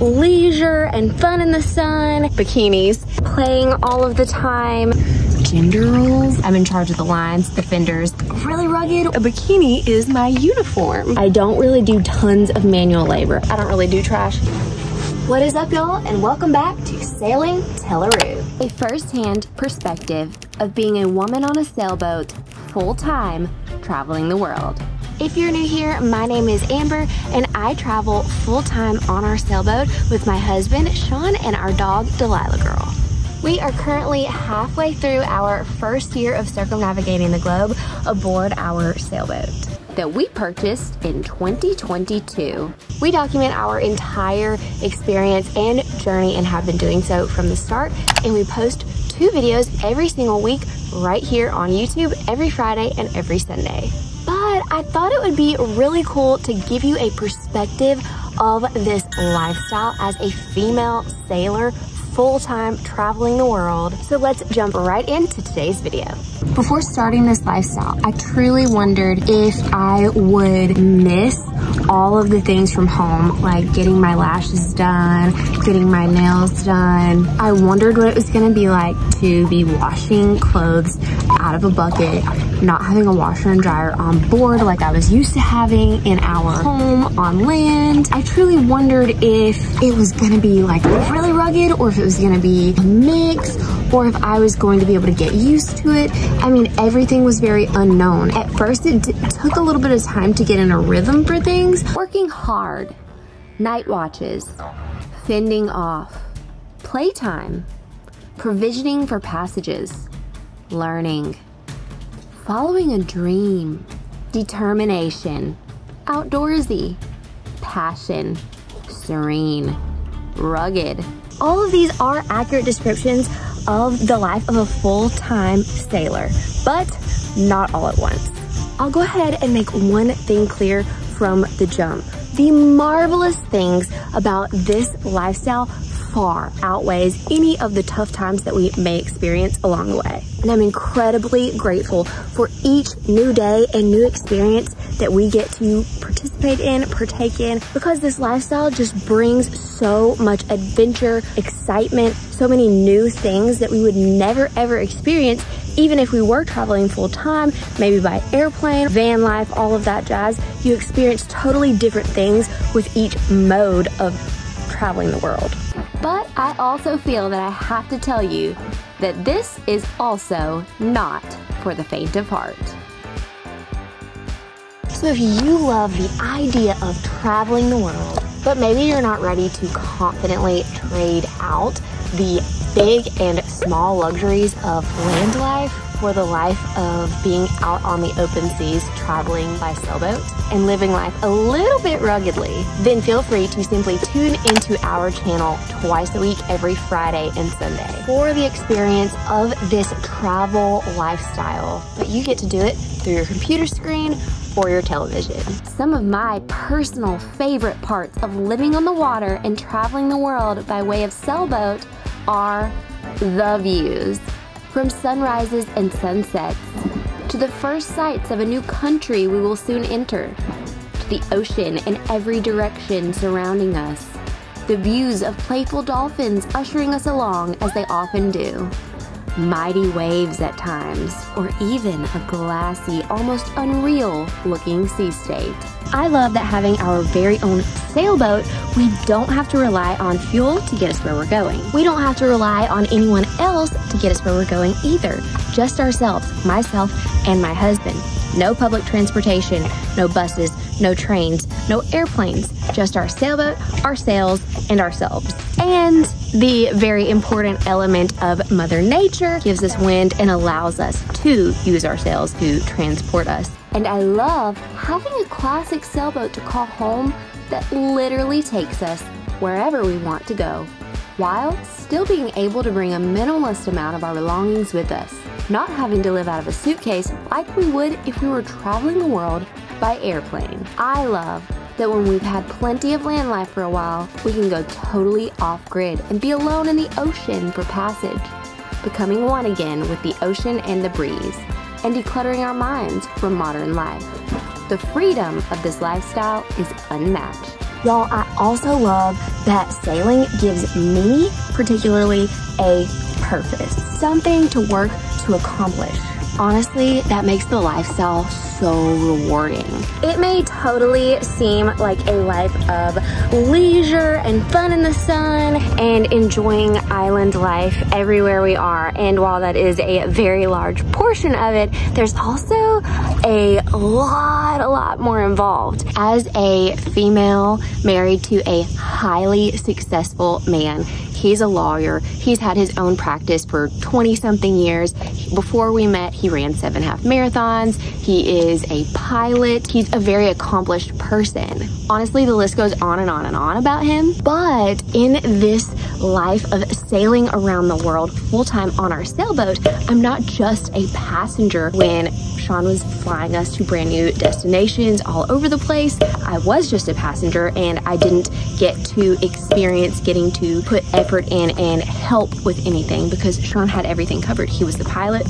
leisure and fun in the sun. Bikinis, playing all of the time. Gender roles. I'm in charge of the lines, the fenders. Really rugged. A bikini is my uniform. I don't really do tons of manual labor. I don't really do trash. What is up, y'all, and welcome back to Sailing Tela. A first-hand perspective of being a woman on a sailboat, full-time, traveling the world. If you're new here, my name is Amber, and I travel full-time on our sailboat with my husband, Sean, and our dog, Delilah Girl. We are currently halfway through our first year of circumnavigating the globe aboard our sailboat that we purchased in 2022. We document our entire experience and journey and have been doing so from the start, and we post 2 videos every single week right here on YouTube every Friday and every Sunday. But I thought it would be really cool to give you a perspective of this lifestyle as a female sailor full-time traveling the world. So let's jump right into today's video. Before starting this lifestyle, I truly wondered if I would miss all of the things from home, like getting my lashes done, getting my nails done. I wondered what it was gonna be like to be washing clothes out of a bucket, not having a washer and dryer on board like I was used to having in our home on land. I truly wondered if it was gonna be like really rugged, or if it was gonna be a mix, or if I was going to be able to get used to it. I mean, everything was very unknown. At first, it took a little bit of time to get in a rhythm for things. Working hard, night watches, fending off, playtime, provisioning for passages, learning, following a dream, determination, outdoorsy, passion, serene, rugged. All of these are accurate descriptions of the life of a full-time sailor, but not all at once. I'll go ahead and make one thing clear from the jump. The marvelous things about this lifestyle far outweighs any of the tough times that we may experience along the way. And I'm incredibly grateful for each new day and new experience that we get to participate in, partake in, because this lifestyle just brings so much adventure, excitement, so many new things that we would never ever experience even if we were traveling full time, maybe by airplane, van life, all of that jazz. You experience totally different things with each mode of traveling the world. But I also feel that I have to tell you that this is also not for the faint of heart. So if you love the idea of traveling the world, but maybe you're not ready to confidently trade out the big and small luxuries of land life for the life of being out on the open seas traveling by sailboat and living life a little bit ruggedly, then feel free to simply tune into our channel twice a week, every Friday and Sunday, for the experience of this travel lifestyle. But you get to do it through your computer screen or your television. Some of my personal favorite parts of living on the water and traveling the world by way of sailboat are the views. From sunrises and sunsets, to the first sights of a new country we will soon enter, to the ocean in every direction surrounding us, the views of playful dolphins ushering us along as they often do, mighty waves at times, or even a glassy, almost unreal looking sea state. I love that having our very own sailboat, we don't have to rely on fuel to get us where we're going. We don't have to rely on anyone else to get us where we're going either. Just ourselves, myself and my husband. No public transportation, no buses, no trains, no airplanes, just our sailboat, our sails, and ourselves. And the very important element of Mother Nature gives us wind and allows us to use our sails to transport us. And I love having a classic sailboat to call home that literally takes us wherever we want to go, while still being able to bring a minimalist amount of our belongings with us, not having to live out of a suitcase like we would if we were traveling the world by airplane. I love that when we've had plenty of land life for a while, we can go totally off-grid and be alone in the ocean for passage, becoming one again with the ocean and the breeze, and decluttering our minds from modern life. The freedom of this lifestyle is unmatched. Y'all, I also love that sailing gives me particularly a purpose, something to work to accomplish. Honestly, that makes the lifestyle so rewarding. It may totally seem like a life of leisure and fun in the sun and enjoying island life everywhere we are. And while that is a very large portion of it, there's also a lot more involved. As a female married to a highly successful man, he's a lawyer. He's had his own practice for 20-something years. Before we met, he ran 7 half marathons. He is a pilot. He's a very accomplished person. Honestly, the list goes on and on and on about him. But in this life of sailing around the world full-time on our sailboat, I'm not just a passenger. When Sean was flying us to brand new destinations all over the place, I was just a passenger and I didn't get to experience getting to put effort in and help with anything because Sean had everything covered. He was the pilot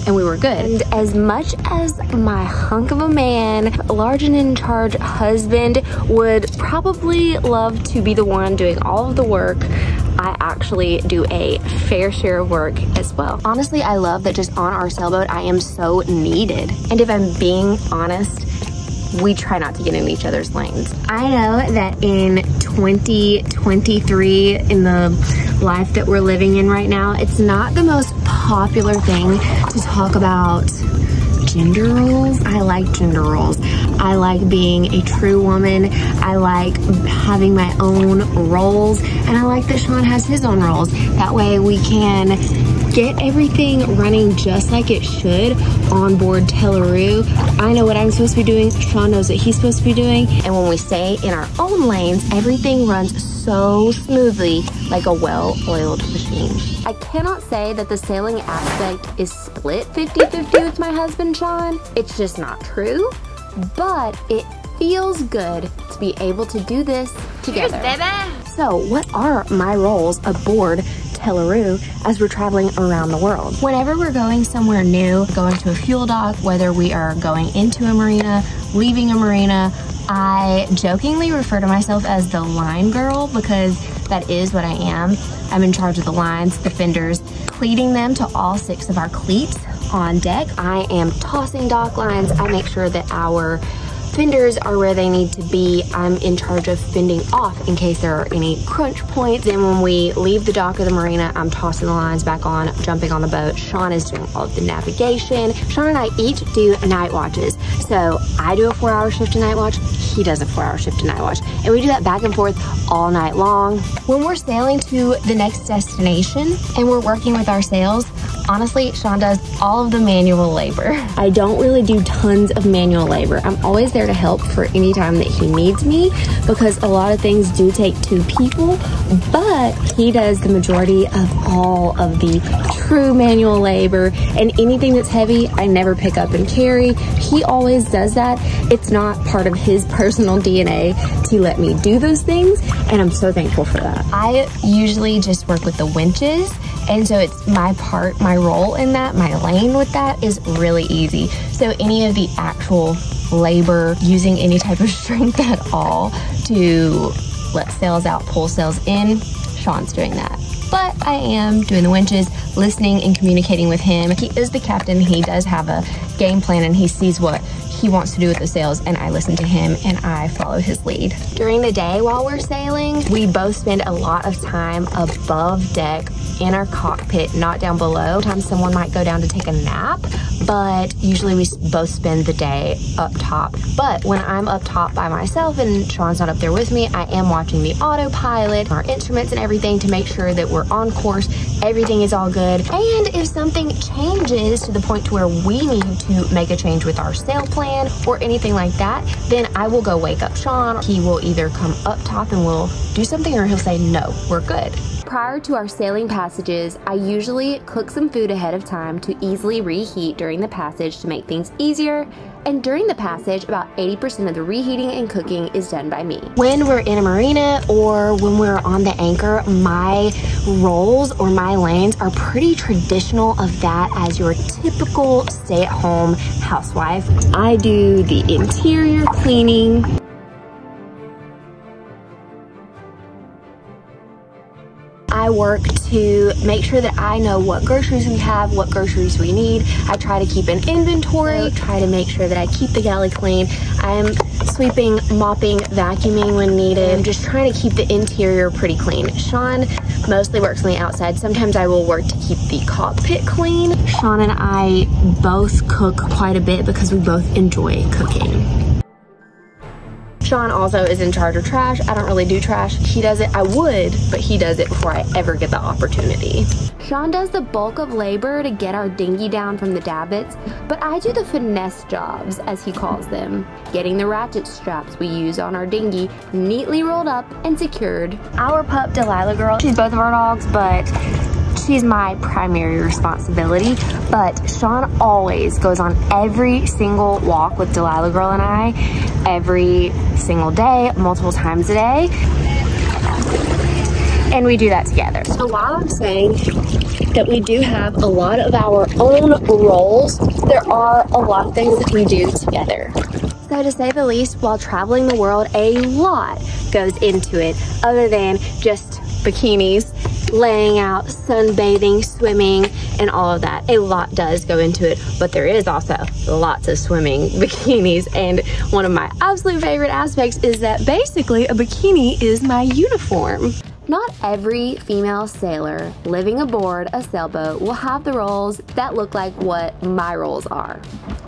and we were good. And as much as my hunk of a man, large and in charge husband would probably love to be the one doing all of the work, I actually do a fair share of work as well. Honestly, I love that just on our sailboat, I am so needed. And if I'm being honest, we try not to get in each other's lanes. I know that in 2023, in the life that we're living in right now, it's not the most popular thing to talk about gender roles. I like gender roles. I like being a true woman. I like having my own roles. And I like that Sean has his own roles. That way we can get everything running just like it should on board Tela. I know what I'm supposed to be doing. Sean knows what he's supposed to be doing. And when we stay in our own lanes, everything runs so smoothly like a well-oiled machine. I cannot say that the sailing aspect is split 50-50 with my husband, Sean. It's just not true, but it feels good to be able to do this together. Cheers, baby. So what are my roles aboard Tela as we're traveling around the world? Whenever we're going somewhere new, going to a fuel dock, whether we are going into a marina, leaving a marina, I jokingly refer to myself as the line girl because that is what I am. I'm in charge of the lines, the fenders, cleating them to all 6 of our cleats on deck. I am tossing dock lines. I make sure that our fenders are where they need to be. I'm in charge of fending off in case there are any crunch points. Then when we leave the dock of the marina, I'm tossing the lines back on, jumping on the boat. Sean is doing all of the navigation. Sean and I each do night watches. So I do a 4-hour shift to night watch. He does a 4-hour shift to night watch. And we do that back and forth all night long. When we're sailing to the next destination and we're working with our sails, honestly, Sean does all of the manual labor. I don't really do tons of manual labor. I'm always there to help for any time that he needs me because a lot of things do take 2 people, but he does the majority of all of the true manual labor, and anything that's heavy, I never pick up and carry. He always does that. It's not part of his personal DNA to let me do those things, and I'm so thankful for that. I usually just work with the winches, and so it's my part, my role in that, my lane with that is really easy. So any of the actual labor, using any type of strength at all to let sails out, pull sails in, Sean's doing that. But I am doing the winches, listening and communicating with him. He is the captain. He does have a game plan and he sees what he wants to do with the sails, and I listen to him and I follow his lead. During the day while we're sailing, we both spend a lot of time above deck in our cockpit, not down below. Sometimes someone might go down to take a nap, but usually we both spend the day up top. But when I'm up top by myself and Sean's not up there with me, I am watching the autopilot, our instruments and everything to make sure that we're on course, everything is all good. And if something changes to the point to where we need to make a change with our sail plan or anything like that, then I will go wake up Sean. He will either come up top and we'll do something, or he'll say, no, we're good. Prior to our sailing passages, I usually cook some food ahead of time to easily reheat during the passage to make things easier. And during the passage, about 80% of the reheating and cooking is done by me. When we're in a marina or when we're on the anchor, my roles or my lanes are pretty traditional of that as your typical stay-at-home housewife. I do the interior cleaning. I work to make sure that I know what groceries we have, what groceries we need. I try to keep an inventory, try to make sure that I keep the galley clean. I'm sweeping, mopping, vacuuming when needed. I'm just trying to keep the interior pretty clean. Sean mostly works on the outside. Sometimes I will work to keep the cockpit clean. Sean and I both cook quite a bit because we both enjoy cooking. Sean also is in charge of trash. I don't really do trash. He does it. I would, but he does it before I ever get the opportunity. Sean does the bulk of labor to get our dinghy down from the davits, but I do the finesse jobs, as he calls them, getting the ratchet straps we use on our dinghy neatly rolled up and secured. Our pup, Delilah girl, she's both of our dogs, but she's my primary responsibility. But Sean always goes on every single walk with Delilah girl and I, every single day, multiple times a day. And we do that together. So while I'm saying that we do have a lot of our own roles, there are a lot of things that we do together. So to say the least, while traveling the world, a lot goes into it other than just bikinis, laying out, sunbathing, swimming, and all of that. A lot does go into it, but there is also lots of swimming, bikinis, and one of my absolute favorite aspects is that basically a bikini is my uniform. Not every female sailor living aboard a sailboat will have the roles that look like what my roles are.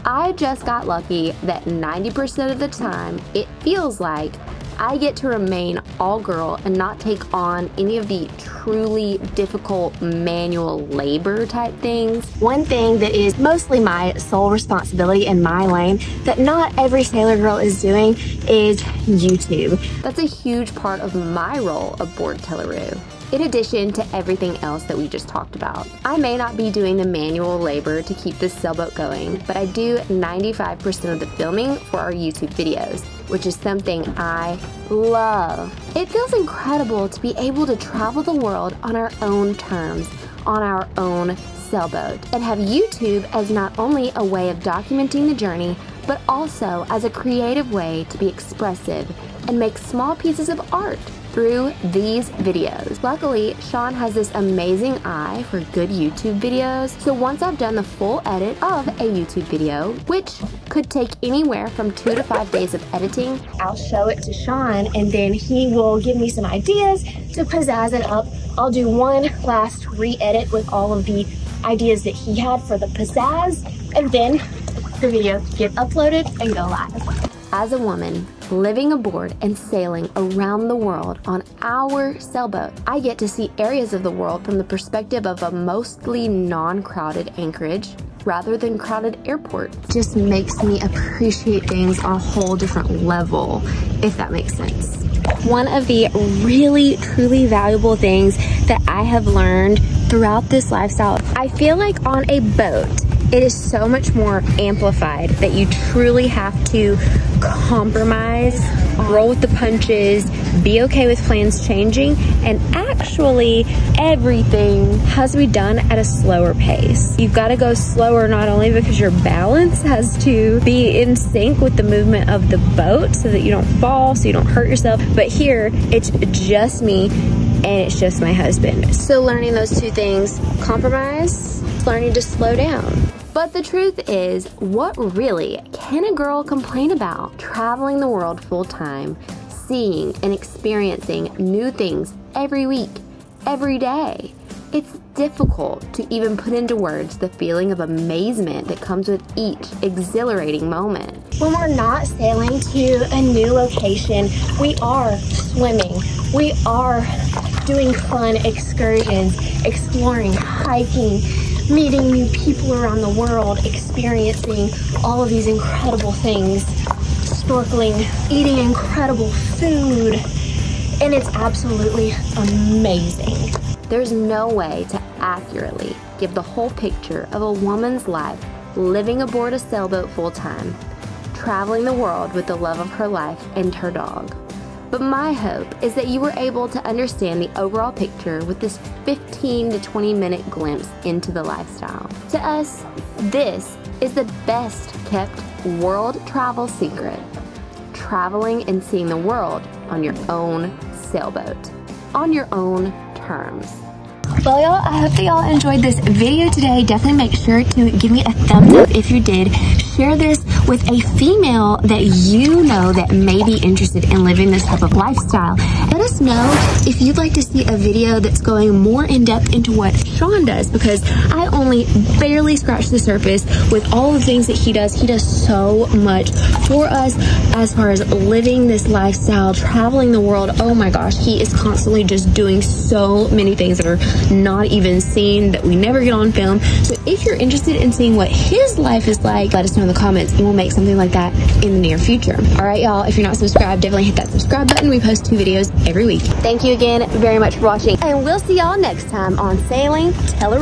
I just got lucky that 90% of the time it feels like I get to remain all girl and not take on any of the truly difficult manual labor type things. One thing that is mostly my sole responsibility in my lane that not every sailor girl is doing is YouTube. That's a huge part of my role aboard Tela, in addition to everything else that we just talked about. I may not be doing the manual labor to keep this sailboat going, but I do 95% of the filming for our YouTube videos, which is something I love. It feels incredible to be able to travel the world on our own terms, on our own sailboat, and have YouTube as not only a way of documenting the journey, but also as a creative way to be expressive and make small pieces of art through these videos. Luckily, Sean has this amazing eye for good YouTube videos, so once I've done the full edit of a YouTube video, which could take anywhere from 2 to 5 days of editing, I'll show it to Sean and then he will give me some ideas to pizzazz it up. I'll do one last re-edit with all of the ideas that he had for the pizzazz, and then the video get uploaded and go live. As a woman living aboard and sailing around the world on our sailboat, I get to see areas of the world from the perspective of a mostly non-crowded anchorage rather than crowded airport. Just makes me appreciate things on a whole different level, if that makes sense. One of the really, truly valuable things that I have learned throughout this lifestyle, I feel like on a boat, it is so much more amplified that you truly have to compromise, roll with the punches, be okay with plans changing, and actually everything has to be done at a slower pace. You've got to go slower not only because your balance has to be in sync with the movement of the boat so that you don't fall, so you don't hurt yourself, but here it's just me and it's just my husband. So learning those two things, compromise, learning to slow down. But the truth is, what really can a girl complain about? Traveling the world full time, seeing and experiencing new things every week, every day. It's difficult to even put into words the feeling of amazement that comes with each exhilarating moment. When we're not sailing to a new location, we are swimming. We are doing fun excursions, exploring, hiking, meeting new people around the world, experiencing all of these incredible things, snorkeling, eating incredible food, and it's absolutely amazing. There's no way to accurately give the whole picture of a woman's life living aboard a sailboat full time, traveling the world with the love of her life and her dog. But my hope is that you were able to understand the overall picture with this 15 to 20 minute glimpse into the lifestyle. To us, this is the best kept world travel secret. Traveling and seeing the world on your own sailboat, on your own terms. Well, y'all, I hope that y'all enjoyed this video today. Definitely make sure to give me a thumbs up if you did. Share this with a female that you know that may be interested in living this type of lifestyle. Let us know if you'd like to see a video that's going more in depth into what Sean does, because I only barely scratched the surface with all the things that he does. He does so much for us as far as living this lifestyle, traveling the world. Oh my gosh, he is constantly just doing so many things that are not even seen, that we never get on film. So if you're interested in seeing what his life is like, let us know in the comments and we'll make something like that in the near future. All right, y'all, if you're not subscribed, definitely hit that subscribe button. We post 2 videos every week. Thank you again very much for watching, and we'll see y'all next time on Sailing Tela.